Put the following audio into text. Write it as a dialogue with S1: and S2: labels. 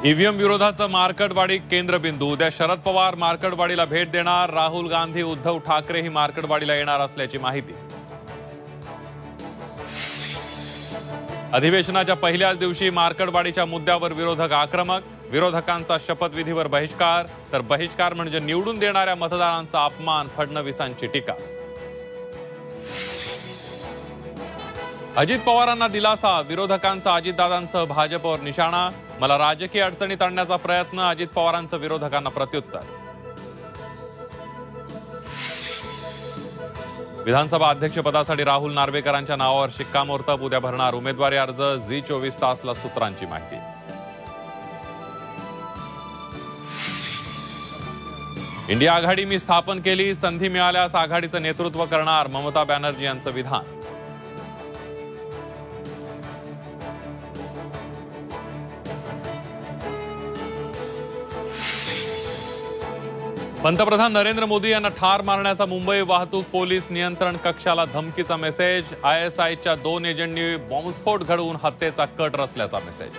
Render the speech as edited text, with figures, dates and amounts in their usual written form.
S1: EVM विरोधाचं Markadwadi केंद्रबिंदू। उद्या शरद पवार मार्कडवाडीला भेट देणार। राहुल गांधी उद्धव ठाकरे ही मार्कडवाडीला येणार असल्याची माहिती। अधिवेशनाच्या पहिल्याच दिवशी मार्कडवाडीच्या मुद्द्यावर विरोधक आक्रमक। विरोधकांचा शपथविधीवर बहिष्कार, तर बहिष्कार म्हणजे निवडून देणाऱ्या मतदारांचा अपमान। फडणवीसांची टीका। अजित पवारांना दिलासा। विरोधकांचा अजितदादांसह भाजपवर निशाणा। मला राजकीय अडचणीत आणण्याचा प्रयत्न। अजित पवारांचं विरोधकांना प्रत्युत्तर। विधानसभा अध्यक्षपदासाठी राहुल नार्वेकरांच्या नावावर शिक्कामोर्तब। उद्या भरणार उमेदवारी अर्ज। झी 24 तासला सूत्रांची माहिती। इंडिया आघाडी मी स्थापन केली। संधी मिळाल्यास आघाडीचं नेतृत्व करणार। ममता बॅनर्जी यांचं विधान। पंतप्रधान नरेंद्र मोदी यांना ठार मारण्याचा मुंबई वाहतूक पोलीस नियंत्रण कक्षाला धमकीचा मेसेज। ISIच्या 2 एजंटनी बॉम्बस्फोट घडवून हत्येचा कट रचल्याचा मेसेज।